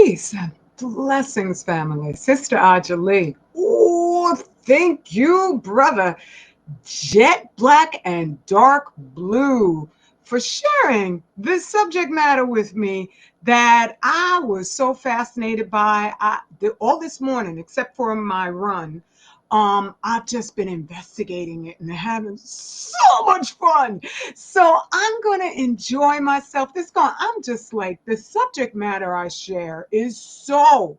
Peace and blessings, family. Sister Ajali. Oh, thank you, brother. Jet black and dark blue for sharing this subject matter with me that I was so fascinated by all this morning, except for my run. I've just been investigating it and having so much fun. So I'm gonna enjoy myself. I'm just like the subject matter I share is so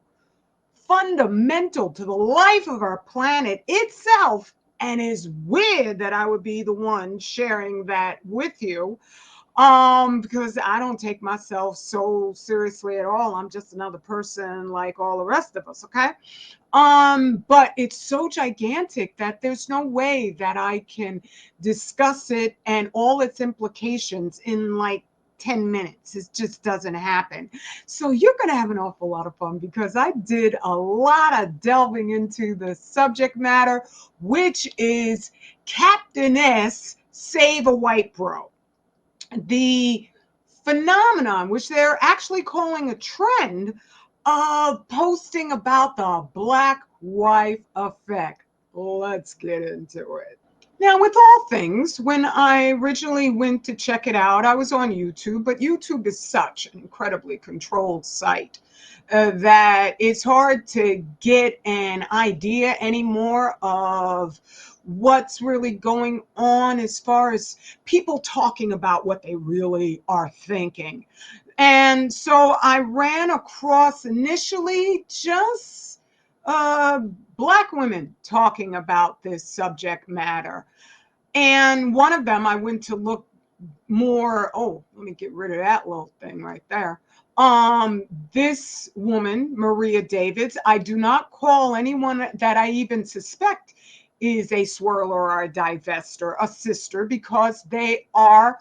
fundamental to the life of our planet itself, and is weird that I would be the one sharing that with you, because I don't take myself so seriously at all. I'm just another person like all the rest of us. Okay. But it's so gigantic that there's no way that I can discuss it and all its implications in like 10 minutes. It just doesn't happen. So you're going to have an awful lot of fun because I did a lot of delving into the subject matter, which is Captain S Save a White Bro. The phenomenon, which they're actually calling a trend, of posting about the black wife effect. Let's get into it. Now, with all things, when I originally went to check it out, I was on YouTube, but YouTube is such an incredibly controlled site that it's hard to get an idea anymore of what's really going on as far as people talking about what they really are thinking. And so I ran across initially just uh, Black women talking about this subject matter. And one of them, I went to look more. Oh, let me get rid of that little thing right there. This woman, Maria Davids, I do not call anyone that I even suspect is a swirler or a divester a sister, because they are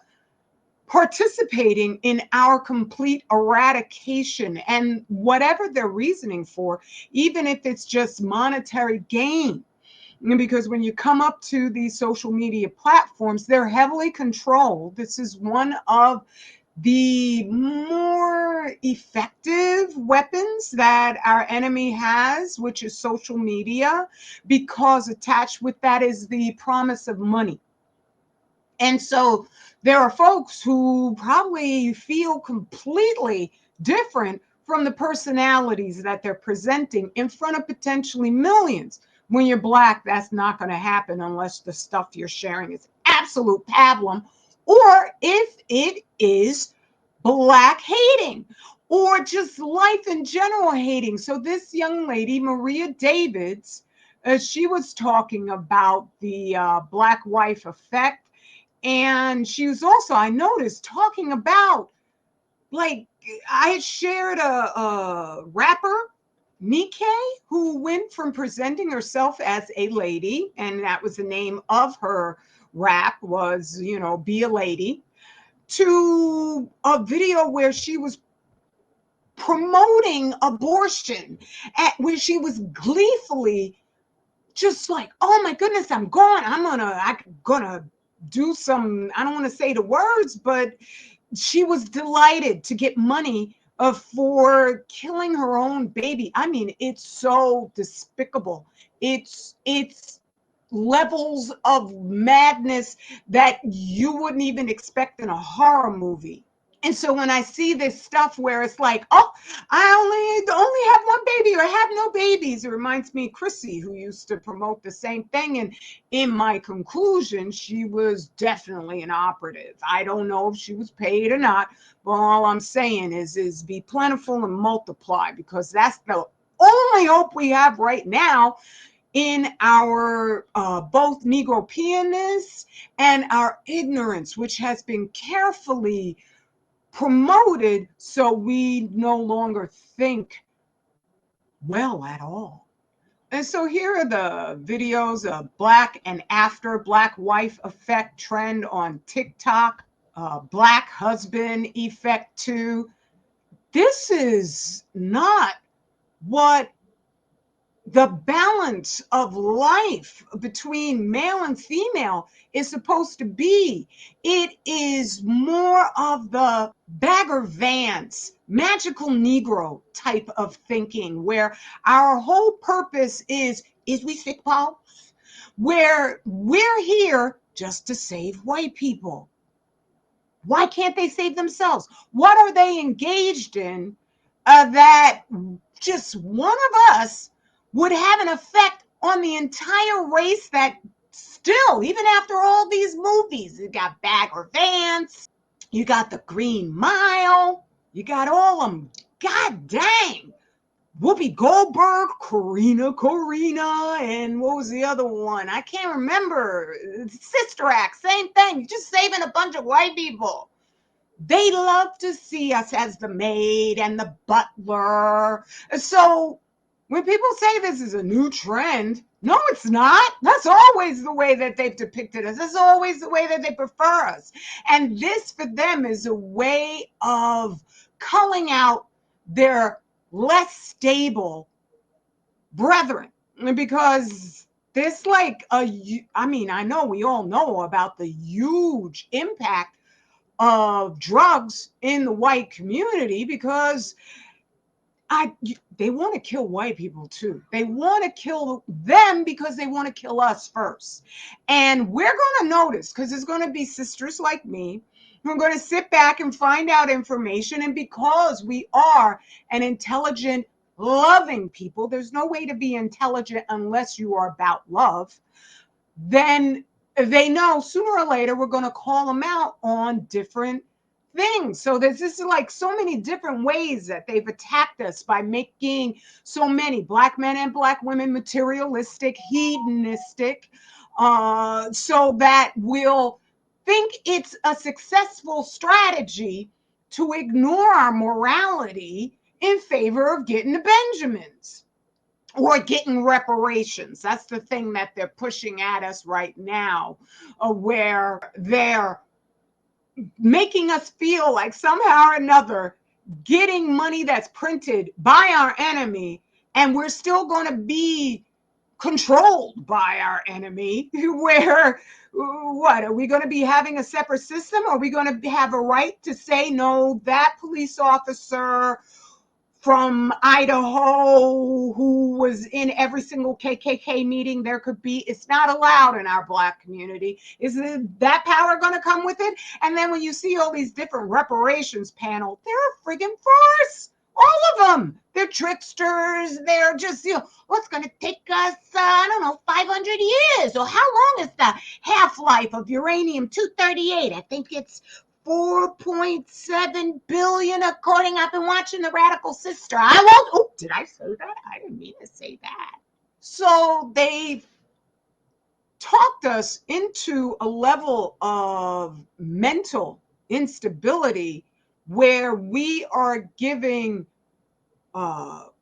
participating in our complete eradication, and whatever their reasoning for, even if it's just monetary gain. Because when you come up to these social media platforms, they're heavily controlled. This is one of the more effective weapons that our enemy has, which is social media, because attached with that is the promise of money. And so there are folks who probably feel completely different from the personalities that they're presenting in front of potentially millions. When you're Black, that's not going to happen unless the stuff you're sharing is absolute pablum, or if it is Black hating, or just life in general hating. So this young lady, Maria Davids, she was talking about the Black wife effect. And she was also, I noticed, talking about, like, I had shared a rapper, Nike, who went from presenting herself as a lady, and that was the name of her rap, was, be a lady, to a video where she was promoting abortion, where she was gleefully just like, oh my goodness, I'm gonna do some, I don't want to say the words, but she was delighted to get money for killing her own baby. I mean, it's so despicable. It's levels of madness that you wouldn't even expect in a horror movie. And so when I see this stuff where it's like, oh, I only have one baby or have no babies, it reminds me of Chrissy, who used to promote the same thing. And in my conclusion, she was definitely an operative. I don't know if she was paid or not, but all I'm saying is be plentiful and multiply, because that's the only hope we have right now in our both Negro peonness and our ignorance, which has been carefully promoted so we no longer think well at all. And so here are the videos of Black and after Black wife effect trend on TikTok, Black husband effect too. This is not what the balance of life between male and female is supposed to be. It is more of the Bagger Vance, magical Negro type of thinking, where our whole purpose is we sick balls, where we're here just to save white people. Why can't they save themselves? What are they engaged in that just one of us would have an effect on the entire race that still, even after all these movies, you got Bagger Vance, you got the Green Mile, you got all of them. God dang. Whoopi Goldberg, Corina, and what was the other one? I can't remember. Sister Act, same thing. You're just saving a bunch of white people. They love to see us as the maid and the butler. So when people say this is a new trend, no, it's not. That's always the way that they've depicted us. That's always the way that they prefer us. And this for them is a way of culling out their less stable brethren, because this I know we all know about the huge impact of drugs in the white community, because they want to kill white people too. They want to kill them because they want to kill us first. And we're going to notice, because there's going to be sisters like me who are going to sit back and find out information. And because we are an intelligent, loving people, there's no way to be intelligent unless you are about love. Then they know sooner or later we're going to call them out on different things. So there's just like so many different ways that they've attacked us by making so many Black men and Black women materialistic, hedonistic, so that we'll think it's a successful strategy to ignore our morality in favor of getting the Benjamins or getting reparations. That's the thing that they're pushing at us right now, where they're making us feel like somehow or another getting money that's printed by our enemy, and we're still going to be controlled by our enemy. Where what are we going to be having a separate system? Are we going to have a right to say, no, that police officer from Idaho who was in every single KKK meeting there could be, it's not allowed in our Black community? Is that power going to come with it? And then when you see all these different reparations panel, they're a friggin' farce. All of them. They're tricksters. They're just, what's going to take us, I don't know, 500 years? Or how long is the half-life of uranium-238? I think it's 4.7 billion, according, I've been watching The Radical Sister. Did I say that? I didn't mean to say that. So they've talked us into a level of mental instability where we are giving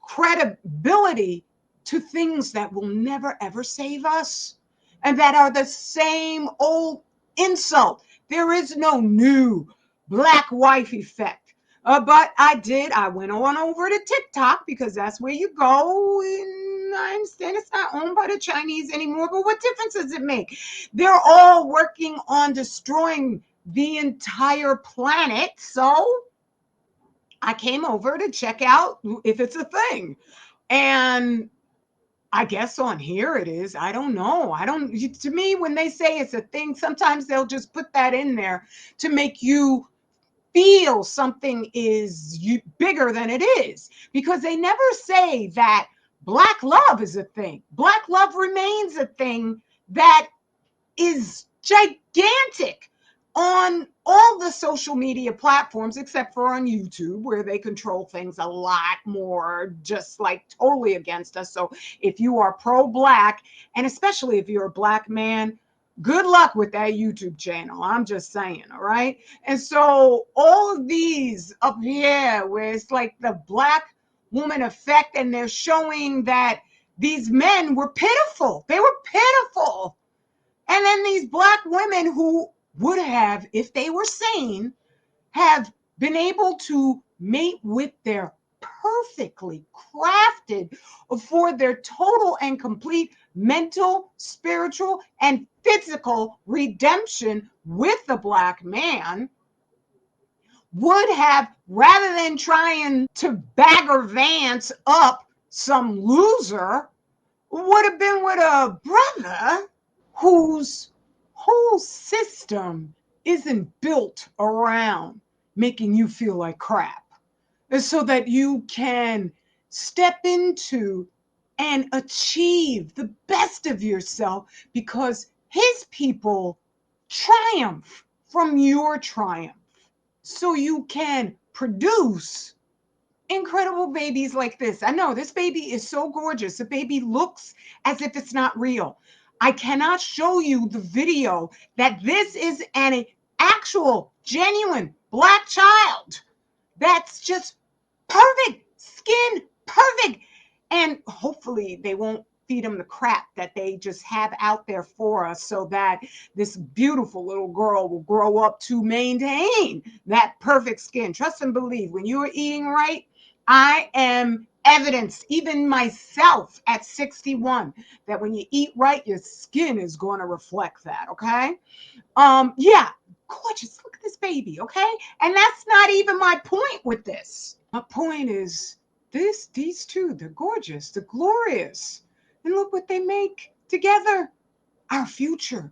credibility to things that will never ever save us, and that are the same old insult. There is no new Black wife effect. But I went on over to TikTok, because that's where you go. And I understand it's not owned by the Chinese anymore, but what difference does it make? They're all working on destroying the entire planet. So I came over to check out if it's a thing. And I guess on here it is. I don't know. To me, when they say it's a thing, sometimes they'll just put that in there to make you feel something is bigger than it is, because they never say that Black love is a thing. Black love remains a thing that is gigantic on all the social media platforms, except for on YouTube, where they control things a lot more, just like totally against us. So if you are pro-Black, and especially if you're a Black man, good luck with that YouTube channel. I'm just saying, all right? And so all of these up here, where it's like the Black woman effect, and they're showing that these men were pitiful. They were pitiful. And then these Black women who would have, if they were sane, have been able to mate with their perfectly crafted for their total and complete mental, spiritual, and physical redemption with the Black man, would have, rather than trying to bagger Vance up some loser, would have been with a brother whose whole system isn't built around making you feel like crap, so that you can step into and achieve the best of yourself, because his people triumph from your triumph. So you can produce incredible babies like this. I know this baby is so gorgeous. The baby looks as if it's not real. I cannot show you the video that this is an actual, genuine Black child that's just perfect skin, perfect. And hopefully they won't feed them the crap that they just have out there for us, so that this beautiful little girl will grow up to maintain that perfect skin. Trust and believe, when you are eating right, I am evidence, even myself at 61, that when you eat right, your skin is going to reflect that. Okay. Yeah, gorgeous. Look at this baby. Okay. And that's not even my point with this. My point is these two, they're gorgeous, they're glorious. And look what they make together. Our future.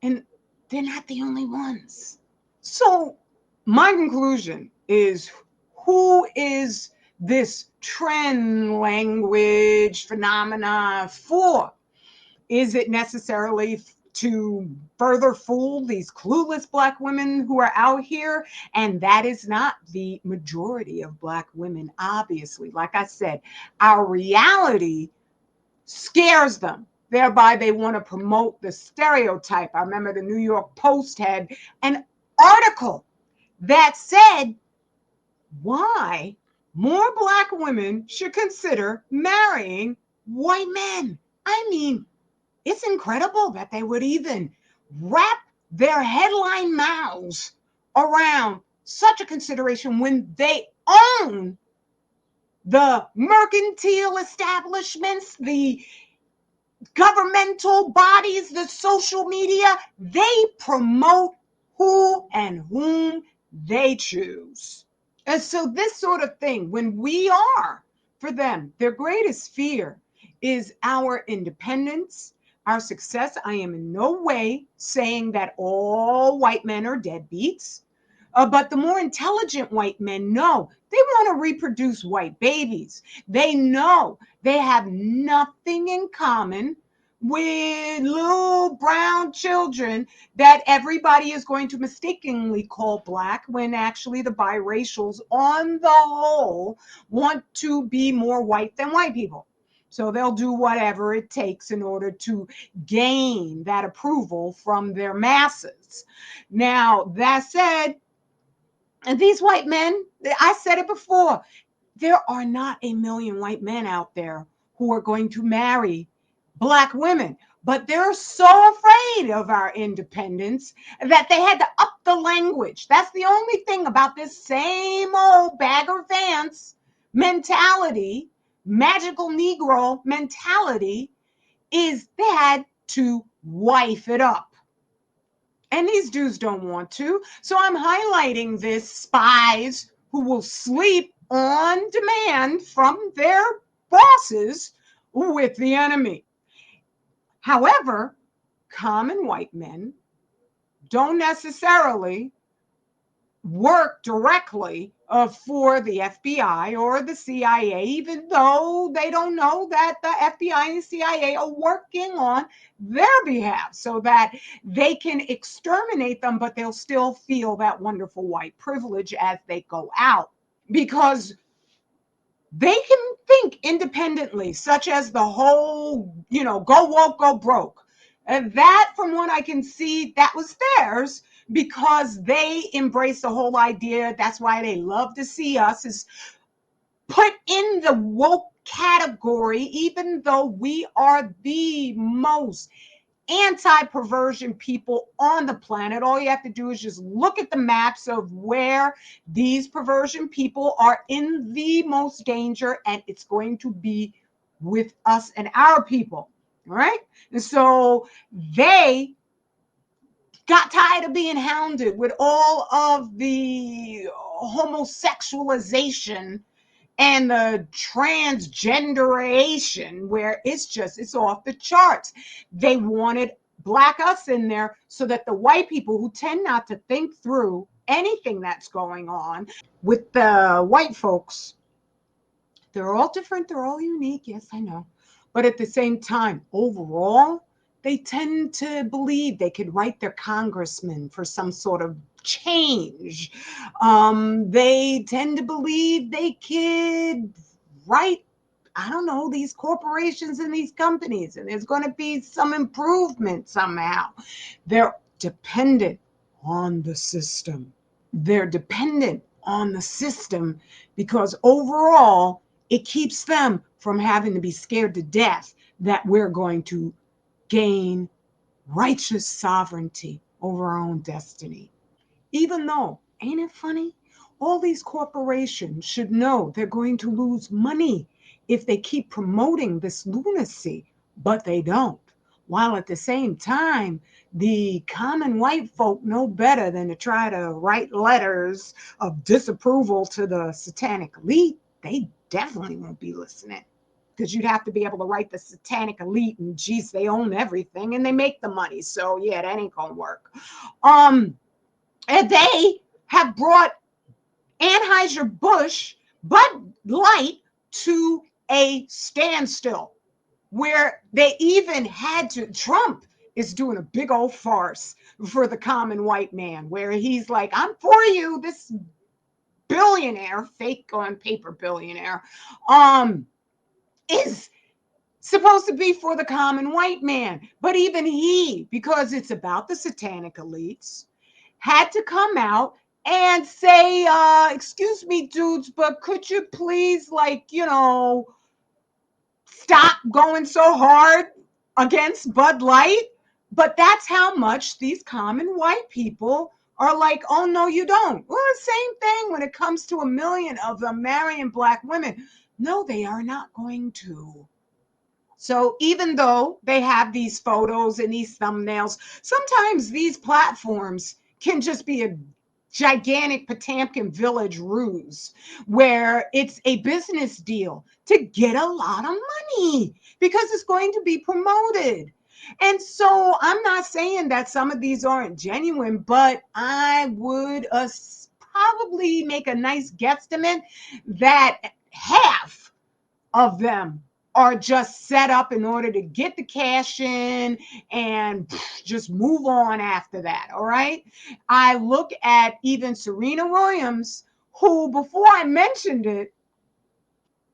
And they're not the only ones. So my conclusion is, who is this trend language phenomena for? Is it necessarily to further fool these clueless Black women who are out here? And that is not the majority of Black women, obviously. Like I said, our reality scares them. Thereby, they want to promote the stereotype. I remember the New York Post had an article that said why more Black women should consider marrying white men. I mean, it's incredible that they would even wrap their headline mouths around such a consideration when they own the mercantile establishments, the governmental bodies, the social media. They promote who and whom they choose. And so this sort of thing, when we are, for them, their greatest fear is our independence, our success. I am in no way saying that all white men are deadbeats, but the more intelligent white men know they want to reproduce white babies. They know they have nothing in common with little brown children that everybody is going to mistakenly call Black, when actually the biracials on the whole want to be more white than white people. So they'll do whatever it takes in order to gain that approval from their masses. Now, that said, and these white men, I said it before, there are not a million white men out there who are going to marry Black women, but they're so afraid of our independence that they had to up the language. That's the only thing about this same old Bagger Vance mentality, magical Negro mentality, is they had to wife it up. And these dudes don't want to. So I'm highlighting this: spies who will sleep on demand from their bosses with the enemy. However, common white men don't necessarily work directly for the FBI or the CIA, even though they don't know that the FBI and the CIA are working on their behalf so that they can exterminate them, but they'll still feel that wonderful white privilege as they go out, because they can think independently, such as the whole, go woke, go broke. And that, from what I can see, that was theirs, because they embrace the whole idea. That's why they love to see us is put in the woke category, even though we are the most anti-perversion people on the planet. All you have to do is just look at the maps of where these perversion people are in the most danger, and it's going to be with us and our people. All right. And so they got tired of being hounded with all of the homosexualization and the transgenderation, where it's off the charts. They wanted black us in there so that the white people, who tend not to think through anything that's going on with the white folks, they're all different, they're all unique, yes, I know. But at the same time, overall, they tend to believe they could write their congressman for some sort of change. They tend to believe they could write, I don't know, these corporations and these companies, and there's going to be some improvement somehow. They're dependent on the system. They're dependent on the system because overall, it keeps them from having to be scared to death that we're going to gain righteous sovereignty over our own destiny. Even though, ain't it funny? All these corporations should know they're going to lose money if they keep promoting this lunacy, but they don't. While at the same time, the common white folk know better than to try to write letters of disapproval to the satanic elite. They definitely won't be listening, because you'd have to be able to write the satanic elite, and geez, they own everything and they make the money. So yeah, that ain't gonna work. And they have brought Anheuser-Busch, Bud Light to a standstill, where they even had to, Trump is doing a big old farce for the common white man, where he's like, I'm for you, this billionaire, fake on paper billionaire, is supposed to be for the common white man. But even he, because it's about the satanic elites, had to come out and say, excuse me, dudes, but could you please, like, stop going so hard against Bud Light? But that's how much these common white people are like, oh, no, you don't. Well, the same thing when it comes to a million of them marrying black women. No, they are not going to. So even though they have these photos and these thumbnails, sometimes these platforms can just be a gigantic Potemkin village ruse where it's a business deal to get a lot of money because it's going to be promoted. And so I'm not saying that some of these aren't genuine, but I would probably make a nice guesstimate that half of them are just set up in order to get the cash in and just move on after that. All right. I look at even Serena Williams, who, before I mentioned it,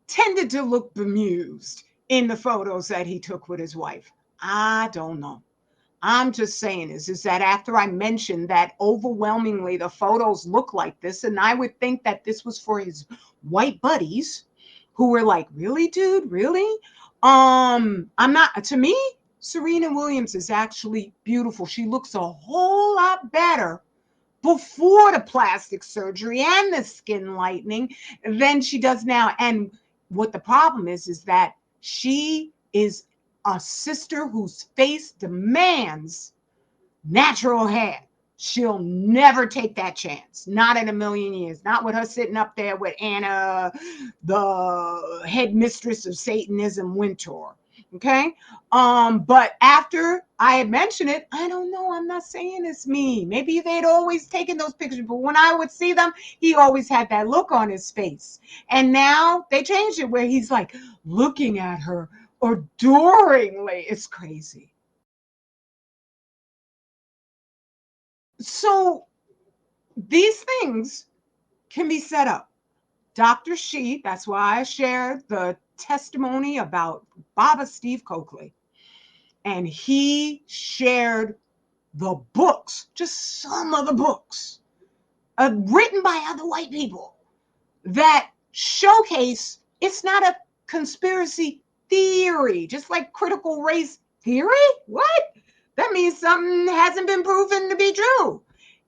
tended to look bemused in the photos that he took with his wife. I don't know. I'm just saying is that after I mentioned that overwhelmingly the photos look like this, and I would think that this was for his white buddies who were like, really, dude, really? I'm not, to me, Serena Williams is actually beautiful. She looks a whole lot better before the plastic surgery and the skin lightening than she does now. And what the problem is that she is a sister whose face demands natural hair. She'll never take that chance. Not in a million years. Not with her sitting up there with Anna, the head mistress of Satanism, Wintour. Okay. But after I had mentioned it, I don't know. I'm not saying it's me. Maybe they'd always taken those pictures, but when I would see them, he always had that look on his face. And now they changed it where he's like looking at her adoringly. It's crazy. So these things can be set up. Dr. She, that's why I shared the testimony about Baba Steve Coakley. And he shared the books, just some of the books written by other white people that showcase it's not a conspiracy theory, just like critical race theory. What? that means something hasn't been proven to be true.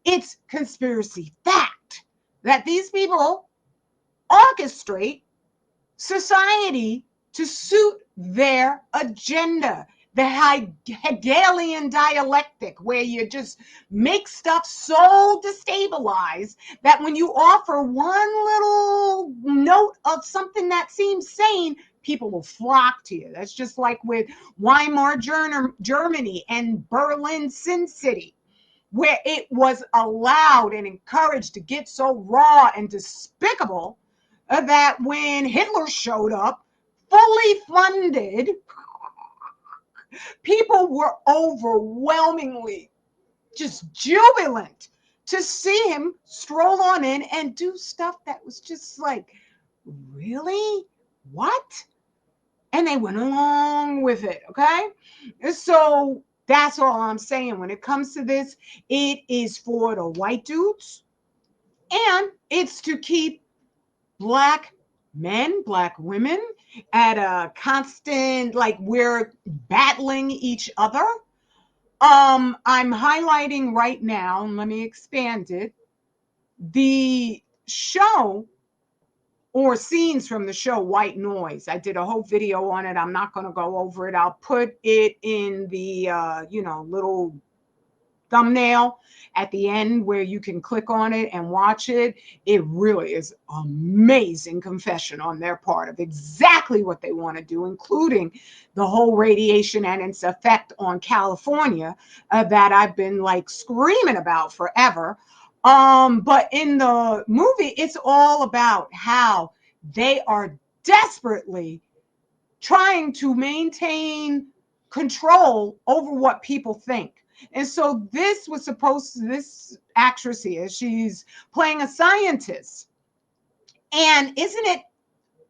It's conspiracy fact that these people orchestrate society to suit their agenda. The Hegelian dialectic, where you just make stuff so destabilized that when you offer one little note of something that seems sane, people will flock to you. That's just like with Weimar Germany and Berlin Sin City, where it was allowed and encouraged to get so raw and despicable that when Hitler showed up, fully funded, people were overwhelmingly just jubilant to see him stroll on in and do stuff that was just like, really? What? And they went along with it, okay? So that's all I'm saying. When it comes to this, it is for the white dudes and it's to keep black men, black women at a constant, like we're battling each other. I'm highlighting right now, and let me expand it. The show or scenes from the show White Noise. I did a whole video on it. I'm not going to go over it. I'll put it in the little thumbnail at the end where you can click on it and watch it. It really is amazing confession on their part of exactly what they want to do, including the whole radiation and its effect on California that I've been like screaming about forever. But in the movie, it's all about how they are desperately trying to maintain control over what people think. And so this was supposed to, this actress here, she's playing a scientist. And isn't it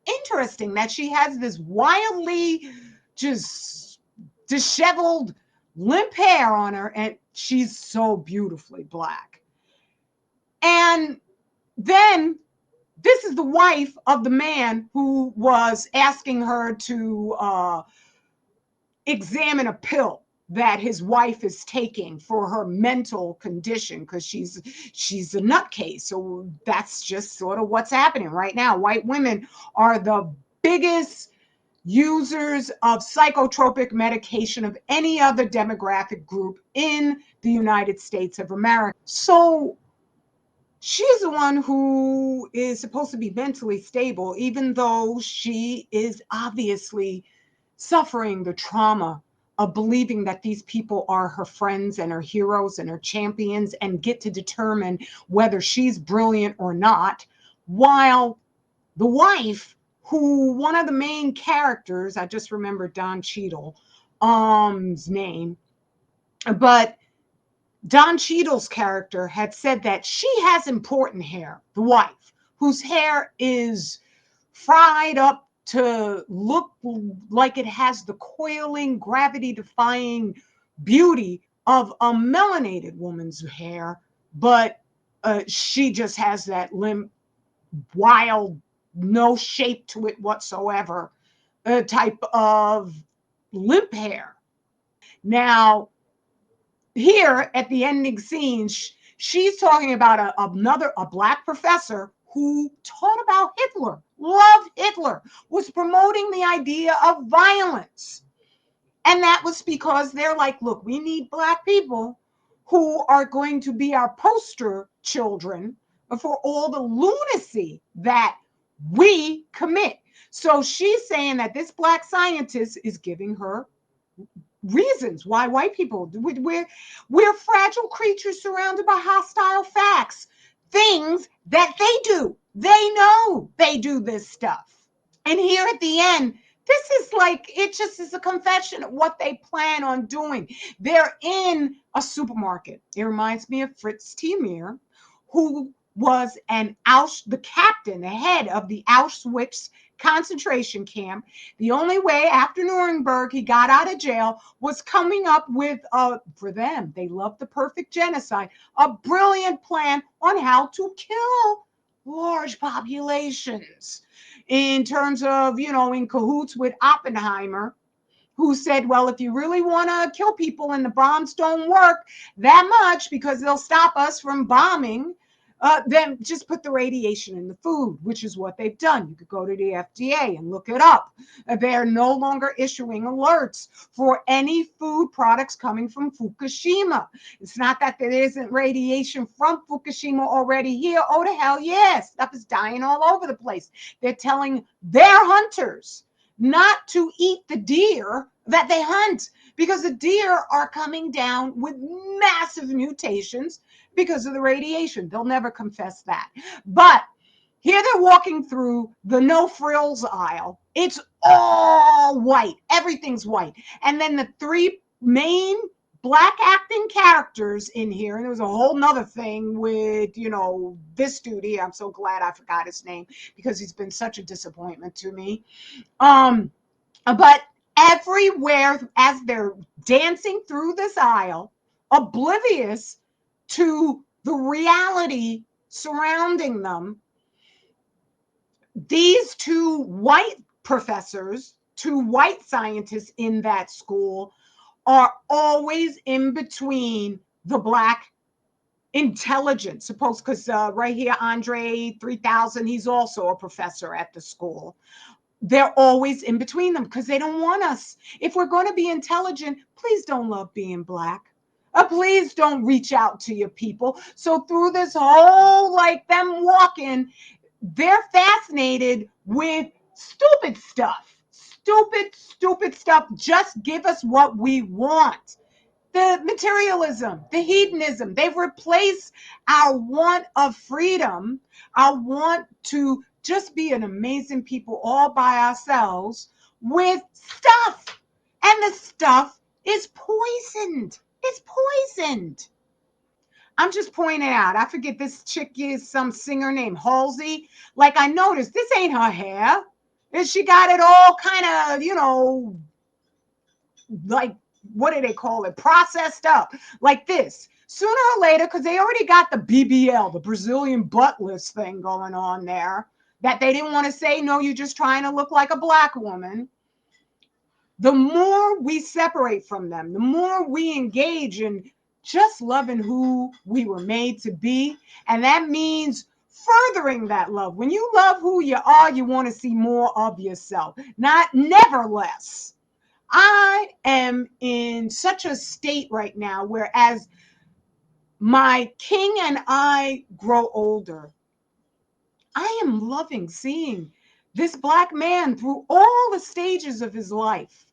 interesting that she has this wildly just disheveled, limp hair on her, and she's so beautifully black. And then this is the wife of the man who was asking her to examine a pill that his wife is taking for her mental condition because she's a nutcase. So that's just sort of what's happening right now. White women are the biggest users of psychotropic medication of any other demographic group in the United States of America. So she's the one who is supposed to be mentally stable, even though she is obviously suffering the trauma of believing that these people are her friends and her heroes and her champions and get to determine whether she's brilliant or not. While the wife, who one of the main characters, I just remember Don Cheadle's name, but Don Cheadle's character had said that she has important hair, the wife, whose hair is fried up to look like it has the coiling, gravity defying beauty of a melanated woman's hair, but she just has that limp, wild, no shape to it whatsoever type of limp hair. Now, here at the ending scene, she's talking about a black professor who taught about Hitler, loved Hitler, was promoting the idea of violence. And that was because they're like, look, we need black people who are going to be our poster children for all the lunacy that we commit. So she's saying that this black scientist is giving her reasons why white people, we're fragile creatures surrounded by hostile facts, things that they do. They know they do this stuff. And here at the end, this is like, it just is a confession of what they plan on doing. They're in a supermarket. It reminds me of Fritz Tiemir, who was the captain, the head of the Auschwitz concentration camp. The only way after Nuremberg he got out of jail was coming up with, for them, they love the perfect genocide, a brilliant plan on how to kill large populations in terms of, in cahoots with Oppenheimer, who said, well, if you really want to kill people and the bombs don't work that much because they'll stop us from bombing, then just put the radiation in the food, which is what they've done. You could go to the FDA and look it up. They're no longer issuing alerts for any food products coming from Fukushima. It's not that there isn't radiation from Fukushima already here. Oh, the hell yes. Stuff is dying all over the place. They're telling their hunters not to eat the deer that they hunt because the deer are coming down with massive mutations because of the radiation. They'll never confess that. But here they're walking through the no frills aisle. It's all white. Everything's white. And then the three main black acting characters in here, and there was a whole nother thing with, this dude here. I'm so glad I forgot his name because he's been such a disappointment to me. But everywhere as they're dancing through this aisle, oblivious to the reality surrounding them, these two white professors, two white scientists in that school, are always in between the black intelligence. Suppose, because right here, Andre 3000, he's also a professor at the school. They're always in between them because they don't want us. If we're going to be intelligent, please don't love being black. Please don't reach out to your people. So through this whole, like them walking, they're fascinated with stupid stuff. Stupid stuff. Just give us what we want. The materialism, the hedonism, they've replaced our want of freedom, our want to just be an amazing people all by ourselves with stuff. And the stuff is poisoned. It's poisoned. I'm just pointing out, I forget this chick is some singer named Halsey. Like I noticed, this ain't her hair. And she got it all kind of, like, what do they call it? Processed up like this. Sooner or later, because they already got the BBL, the Brazilian buttless thing going on there, that they didn't want to say, no, you're just trying to look like a black woman. The more we separate from them, the more we engage in just loving who we were made to be. And that means furthering that love. When you love who you are, you want to see more of yourself, never less. I am in such a state right now where as my king and I grow older, I am loving seeing this black man through all the stages of his life.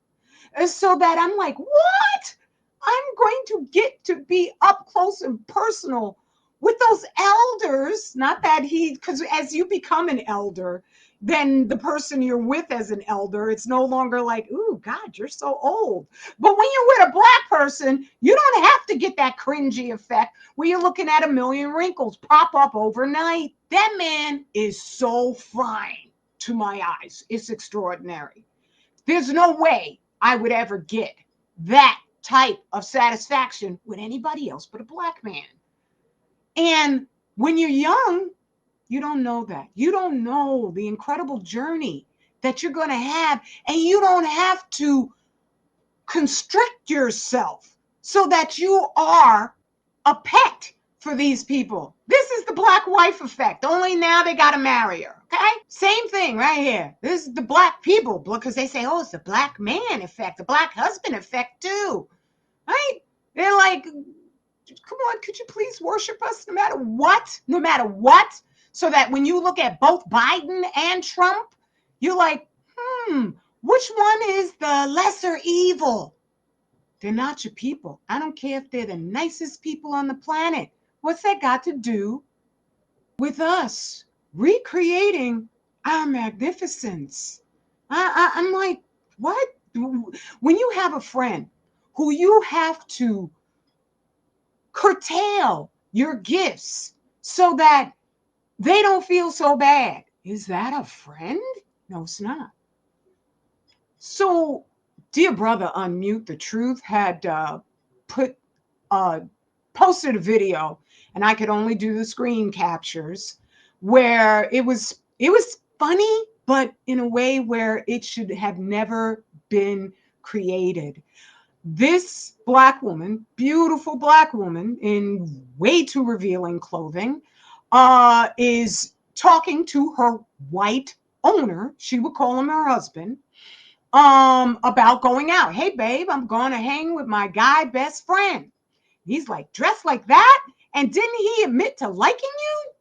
So that I'm like, what? I'm going to get to be up close and personal with those elders. Not that because as you become an elder, then the person you're with as an elder, it's no longer like, ooh, God, you're so old. But when you're with a black person, you don't have to get that cringy effect where you're looking at a million wrinkles pop up overnight. That man is so fine to my eyes. It's extraordinary. There's no way I would ever get that type of satisfaction with anybody else but a black man. And when you're young, you don't know that. You don't know the incredible journey that you're going to have. And you don't have to constrict yourself so that you are a pet for these people. This is the black wife effect. Only now they got to marry her. Okay? Same thing right here. This is the black people because they say, oh, it's the black man effect, the black husband effect too. Right? They're like, come on, could you please worship us no matter what? No matter what? So that when you look at both Biden and Trump, you're like, which one is the lesser evil? They're not your people. I don't care if they're the nicest people on the planet. What's that got to do with us recreating our magnificence? I'm like, what? When you have a friend who you have to curtail your gifts so that they don't feel so bad, is that a friend? No, it's not. So, dear brother, Unmute the Truth had posted a video, and I could only do the screen captures, where it was funny, but in a way where it should have never been created. This black woman, beautiful black woman in way too revealing clothing, is talking to her white owner. She would call him her husband, about going out. Hey, babe, I'm going to hang with my guy best friend. He's like, dressed like that? And didn't he admit to liking you?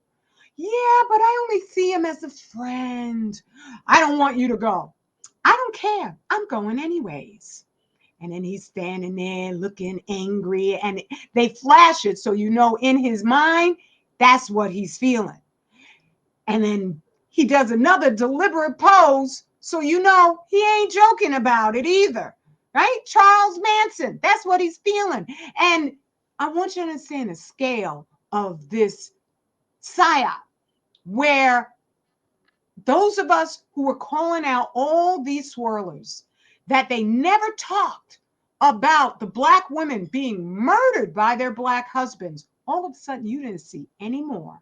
Yeah, but I only see him as a friend. I don't want you to go. I don't care. I'm going anyways. And then he's standing there looking angry, and they flash it so you know in his mind that's what he's feeling. And then he does another deliberate pose so you know he ain't joking about it either. Right? Charles Manson, that's what he's feeling. And I want you to understand the scale of this psyop, where those of us who were calling out all these swirlers, that they never talked about the black women being murdered by their black husbands, all of a sudden you didn't see any more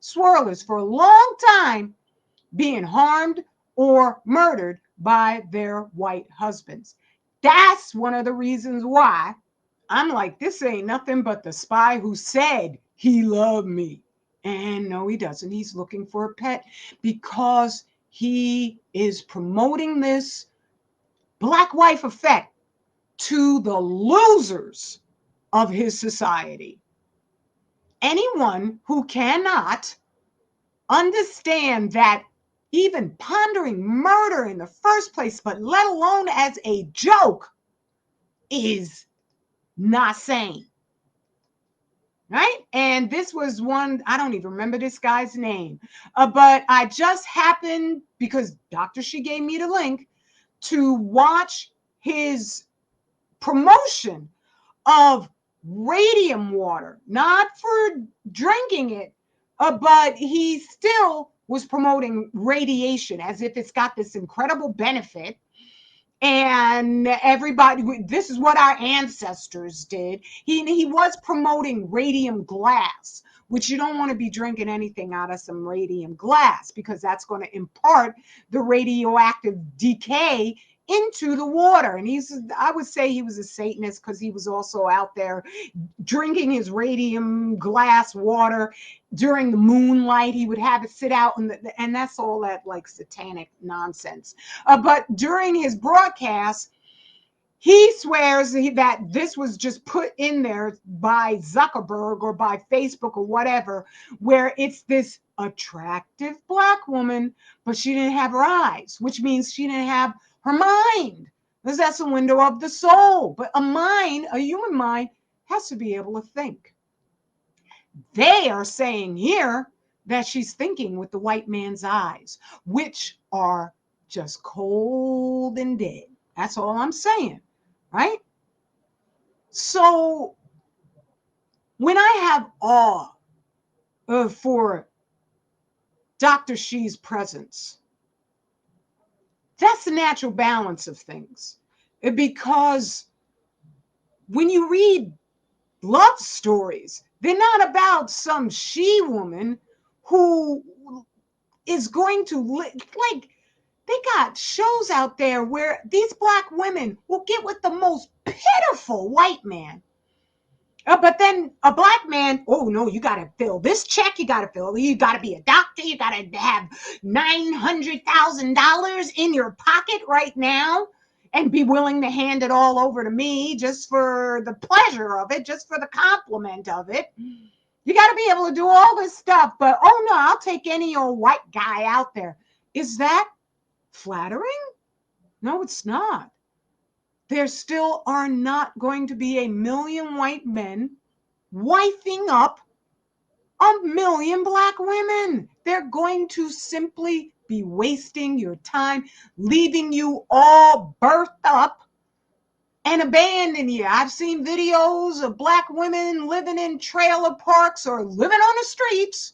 swirlers for a long time being harmed or murdered by their white husbands. That's one of the reasons why I'm like, this ain't nothing but the spy who said he loved me. And no, he doesn't. He's looking for a pet because he is promoting this black wife effect to the losers of his society. Anyone who cannot understand that even pondering murder in the first place, but let alone as a joke, is not sane. Right? And this was one, I don't even remember this guy's name, but I just happened, because Dr. She gave me the link, to watch his promotion of radium water, not for drinking it, but he still was promoting radiation as if it's got this incredible benefit. And everybody, this is what our ancestors did. He was promoting radium glass, which you don't want to be drinking anything out of some radium glass, because that's going to impart the radioactive decay into the water. And I would say he was a Satanist, because he was also out there drinking his radium glass water during the moonlight. He would have it sit out, and that's all that like satanic nonsense. But during his broadcast, he swears that this was just put in there by Zuckerberg or by Facebook or whatever, where it's this attractive black woman, but she didn't have her eyes, which means she didn't have her mind, because that's a window of the soul. But a mind, a human mind, has to be able to think. They are saying here that she's thinking with the white man's eyes, which are just cold and dead. That's all I'm saying, right? So when I have awe for Dr. She's presence, that's the natural balance of things. Because when you read love stories, they're not about some she woman who is going to like, they got shows out there where these black women will get with the most pitiful white man. But then a black man, oh no, you got to fill this check. You got to be a doctor. You got to have $900,000 in your pocket right now and be willing to hand it all over to me just for the pleasure of it, just for the compliment of it. You got to be able to do all this stuff, but oh no, I'll take any old white guy out there. Is that flattering? No, it's not. There still are not going to be a million white men wifing up a million black women. They're going to simply be wasting your time, leaving you all birthed up and abandon you. I've seen videos of black women living in trailer parks or living on the streets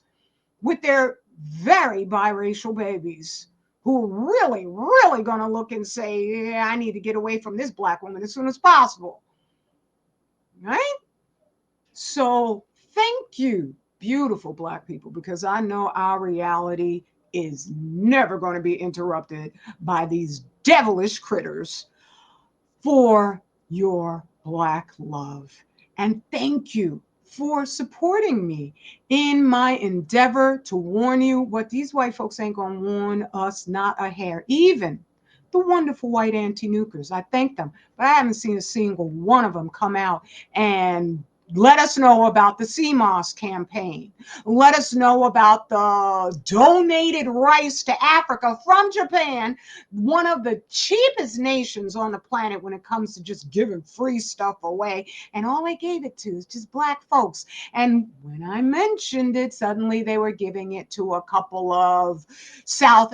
with their very biracial babies, who are really, really going to look and say, yeah, I need to get away from this black woman as soon as possible. Right? So thank you, beautiful black people, because I know our reality is never going to be interrupted by these devilish critters for your Black love. And thank you for supporting me in my endeavor to warn you what these white folks ain't gonna warn us not a hair. Even the wonderful white anti-nukers, I thank them, but I haven't seen a single one of them come out and let us know about the CMOS campaign. Let us know about the donated rice to Africa from Japan, one of the cheapest nations on the planet when it comes to just giving free stuff away. And all they gave it to is just Black folks. And when I mentioned it, suddenly they were giving it to a couple of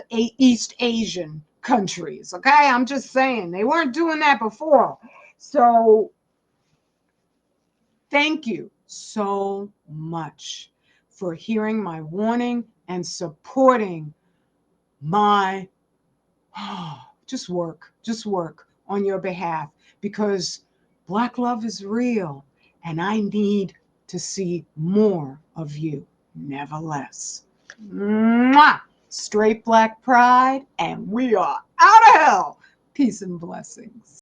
East Asian countries. Okay, I'm just saying they weren't doing that before. So thank you so much for hearing my warning and supporting my just work on your behalf, because Black love is real and I need to see more of you nevertheless. Mwah! Straight Black pride, and we are out of hell. Peace and blessings.